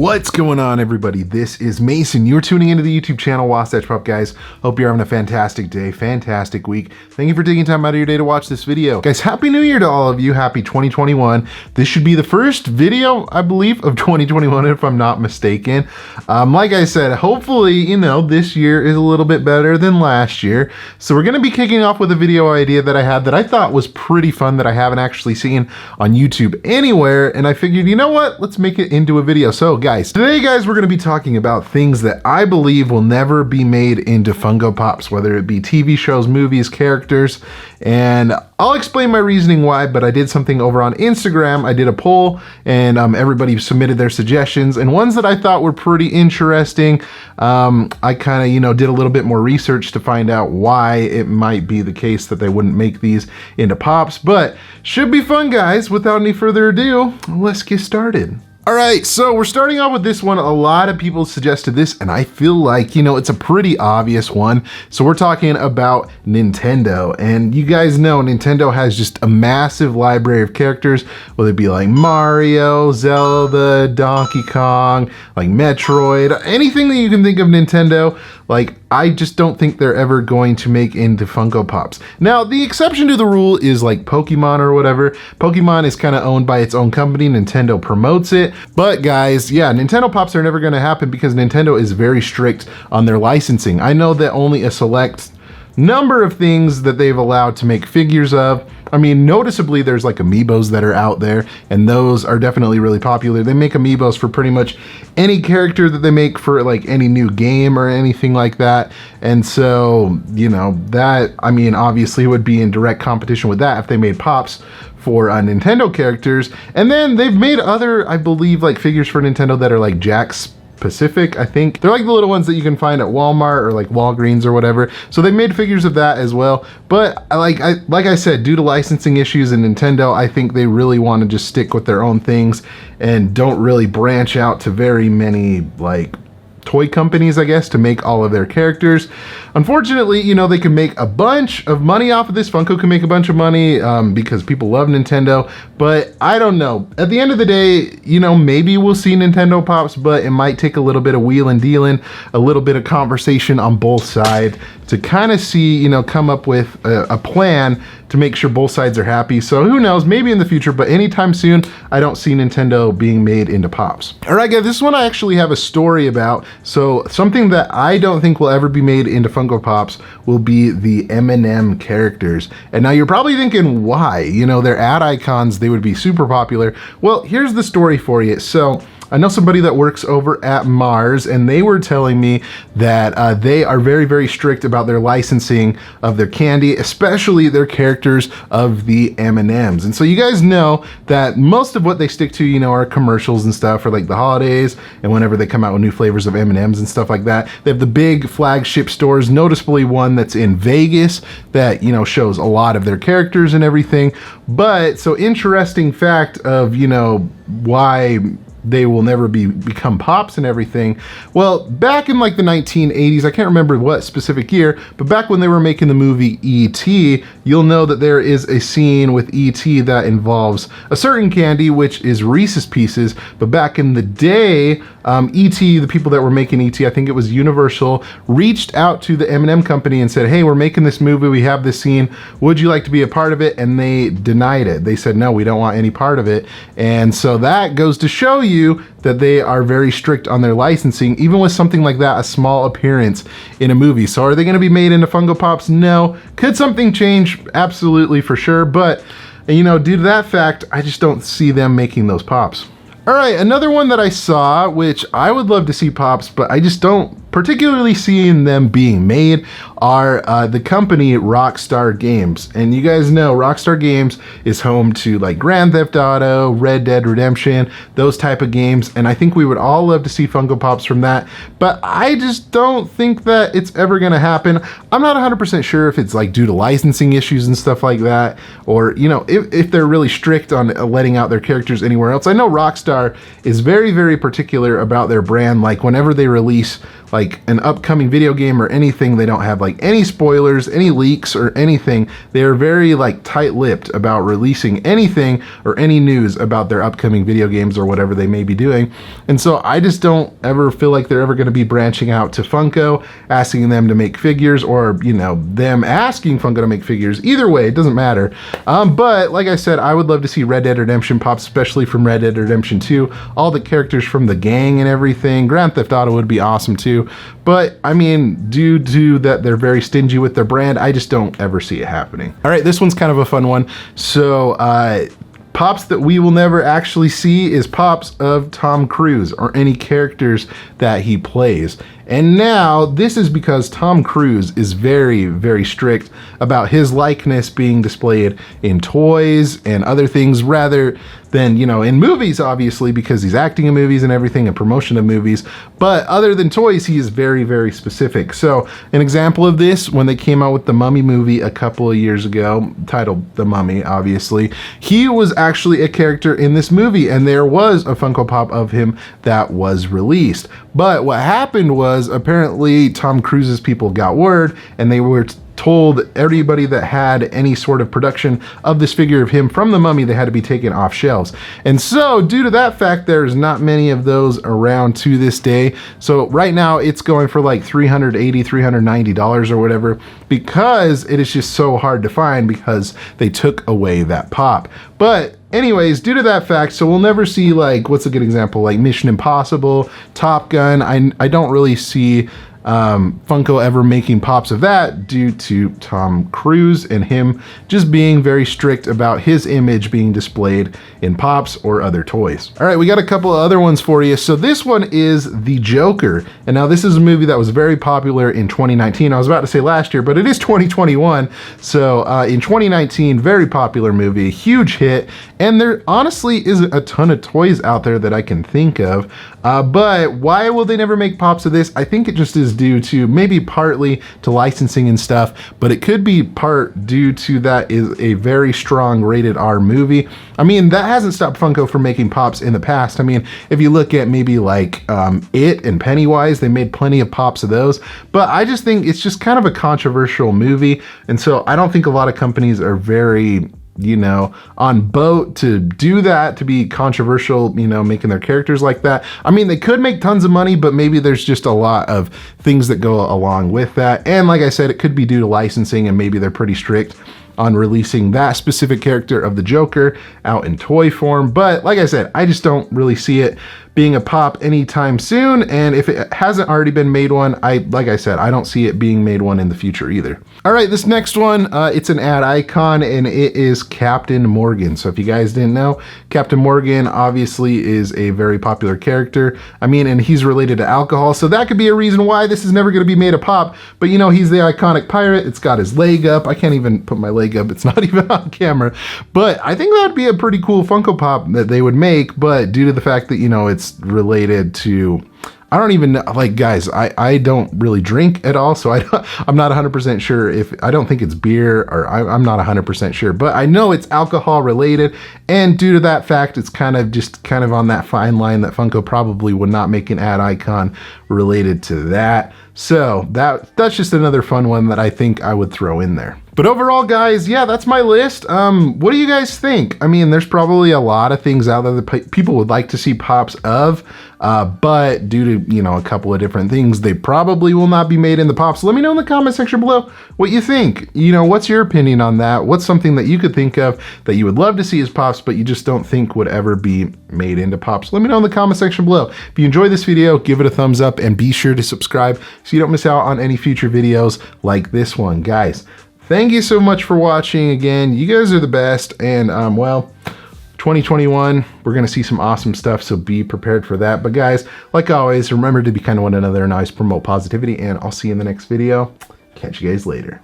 What's going on, everybody? This is Mason. You're tuning into the YouTube channel Wasatch Pop, guys. Hope you're having a fantastic day, fantastic week. Thank you for taking time out of your day to watch this video. Guys, Happy New Year to all of you. Happy 2021. This should be the first video, I believe, of 2021, if I'm not mistaken. Like I said, hopefully, this year is a little bit better than last year. So we're going to be kicking off with a video idea that I had that I thought was pretty fun that I haven't actually seen on YouTube anywhere. And I figured, you know what? Let's make it into a video. So, today, we're going to be talking about things that I believe will never be made into Funko Pops, whether it be TV shows, movies, characters, and I'll explain my reasoning why, but I did something over on Instagram. I did a poll, and everybody submitted their suggestions, and ones that I thought were pretty interesting. I kind of, did a little bit more research to find out why it might be the case that they wouldn't make these into Pops, but should be fun, guys. Without any further ado, let's get started. All right, so we're starting off with this one. A lot of people suggested this, and I feel like, it's a pretty obvious one. So we're talking about Nintendo, and you guys know Nintendo has just a massive library of characters, whether it be like Mario, Zelda, Donkey Kong, like Metroid, anything that you can think of Nintendo. Like, I just don't think they're ever going to make into Funko Pops. Now, the exception to the rule is like Pokemon or whatever. Pokemon is kind of owned by its own company. Nintendo promotes it. But guys, yeah, Nintendo Pops are never going to happen because Nintendo is very strict on their licensing. I know that only a select number of things that they've allowed to make figures of. I mean, noticeably, there's like amiibos that are out there, and those are definitely really popular. They make amiibos for pretty much any character that they make for like any new game or anything like that. And so, that, I mean, obviously would be in direct competition with that if they made Pops for Nintendo characters. And then they've made other, I believe, like figures for Nintendo that are like Jack's Pacific, I think. They're like the little ones that you can find at Walmart or like Walgreens or whatever. So they made figures of that as well. But like I said, due to licensing issues in Nintendo, I think they really want to just stick with their own things and don't really branch out to very many like toy companies, I guess, to make all of their characters. Unfortunately, they can make a bunch of money off of this. Funko can make a bunch of money because people love Nintendo, but I don't know. At the end of the day, maybe we'll see Nintendo Pops, but it might take a little bit of wheeling and dealing, a little bit of conversation on both sides to kind of see, come up with a plan to make sure both sides are happy. So who knows, maybe in the future, but anytime soon, I don't see Nintendo being made into Pops. All right, guys, this one I actually have a story about. So something that I don't think will ever be made into Funko Pops will be the M&M characters. And now you're probably thinking, why? They're ad icons, they would be super popular. Well, here's the story for you. So I know somebody that works over at Mars, and they were telling me that they are very, very strict about their licensing of their candy, especially their characters of the M&Ms. And so you guys know that most of what they stick to, are commercials and stuff for like the holidays and whenever they come out with new flavors of M&Ms and stuff like that. They have the big flagship stores, noticeably one that's in Vegas that, shows a lot of their characters and everything. But so interesting fact of, why they will never become Pops and everything. Well, back in like the 1980s, I can't remember what specific year, but back when they were making the movie E.T., you'll know that there is a scene with E.T. that involves a certain candy, which is Reese's Pieces. But back in the day, E.T., the people that were making E.T., I think it was Universal, reached out to the M&M company and said, hey, we're making this movie, we have this scene, would you like to be a part of it? And they denied it. They said, no, we don't want any part of it. And so that goes to show you that they are very strict on their licensing, even with something like that, a small appearance in a movie. So are they going to be made into Funko Pops? No. Could something change? Absolutely, for sure. But, due to that fact, I just don't see them making those Pops. All right, another one that I saw, which I would love to see Pops, but I just don't particularly seeing them being made, are the company Rockstar Games. And you guys know Rockstar Games is home to like Grand Theft Auto, Red Dead Redemption, those type of games. And I think we would all love to see Funko Pops from that. But I just don't think that it's ever going to happen. I'm not 100% sure if it's like due to licensing issues and stuff like that, or, if they're really strict on letting out their characters anywhere else. I know Rockstar is very, very particular about their brand. Like whenever they release like an upcoming video game or anything. They don't have like any spoilers, any leaks or anything. They are very like tight-lipped about releasing anything or any news about their upcoming video games or whatever they may be doing. And so I just don't ever feel like they're ever going to be branching out to Funko, asking them to make figures, or, you know, them asking Funko to make figures. Either way, it doesn't matter. But like I said, I would love to see Red Dead Redemption Pops, especially from Red Dead Redemption 2. All the characters from the gang and everything. Grand Theft Auto would be awesome too. But I mean, due to that they're very stingy with their brand, I just don't ever see it happening. All right, this one's kind of a fun one. So, Pops that we will never actually see is Pops of Tom Cruise or any characters that he plays. And now this is because Tom Cruise is very, very strict about his likeness being displayed in toys and other things rather than, you know, in movies, obviously, because he's acting in movies and everything and promotion of movies. But other than toys, he is very, very specific. So an example of this, when they came out with the Mummy movie a couple of years ago, titled The Mummy, obviously, he was actually a character in this movie, and there was a Funko Pop of him that was released. But what happened was, apparently Tom Cruise's people got word, and they were told everybody that had any sort of production of this figure of him from the Mummy, they had to be taken off shelves. And so due to that fact, there's not many of those around to this day. So right now it's going for like $380, $390 or whatever, because it is just so hard to find because they took away that pop. But anyways, due to that fact, so we'll never see, like, what's a good example? Like Mission Impossible, Top Gun. I don't really see Funko ever making pops of that due to Tom Cruise and him just being very strict about his image being displayed in pops or other toys. All right, we got a couple of other ones for you. So this one is The Joker. And now this is a movie that was very popular in 2019. I was about to say last year, but it is 2021. So in 2019, very popular movie, huge hit. And there honestly isn't a ton of toys out there that I can think of. But why will they never make pops of this? I think it just is due to maybe partly to licensing and stuff, but it could be part due to that is a very strong rated R movie. I mean, that hasn't stopped Funko from making pops in the past. I mean, if you look at maybe like It and Pennywise, they made plenty of pops of those, but I just think it's just kind of a controversial movie. And so I don't think a lot of companies are very, you know, on boat to do that, to be controversial, you know, making their characters like that. I mean, they could make tons of money, but maybe there's just a lot of things that go along with that. And like I said, it could be due to licensing, and maybe they're pretty strict on releasing that specific character of the Joker out in toy form. But like I said, I just don't really see it being a pop anytime soon. And if it hasn't already been made one, like I said, I don't see it being made one in the future either. All right, this next one, it's an ad icon, and it is Captain Morgan. So if you guys didn't know, Captain Morgan obviously is a very popular character. I mean, and he's related to alcohol, so that could be a reason why this is never going to be made a pop. But you know, he's the iconic pirate. It's got his leg up. I can't even put my leg up. It's not even on camera. But I think that would be a pretty cool Funko Pop that they would make. But due to the fact that, you know, it's related to, I don't even know, like, guys, I don't really drink at all, so I'm not 100% sure if, I don't think it's beer, or I'm not 100% sure, but I know it's alcohol related, and due to that fact, it's kind of on that fine line that Funko probably would not make an ad icon related to that. So that's just another fun one that I think I would throw in there. But overall, guys, yeah, that's my list. What do you guys think? I mean, there's probably a lot of things out there that people would like to see pops of, but due to, you know, a couple of different things, they probably will not be made in the pops. Let me know in the comment section below what you think. You know, what's your opinion on that? What's something that you could think of that you would love to see as pops, but you just don't think would ever be made into pops? Let me know in the comment section below. If you enjoyed this video, give it a thumbs up, and be sure to subscribe so you don't miss out on any future videos like this one. Guys, thank you so much for watching again. You guys are the best, and well, 2021, we're gonna see some awesome stuff, so be prepared for that. But guys, like always, remember to be kind to one another and always promote positivity, and I'll see you in the next video. Catch you guys later.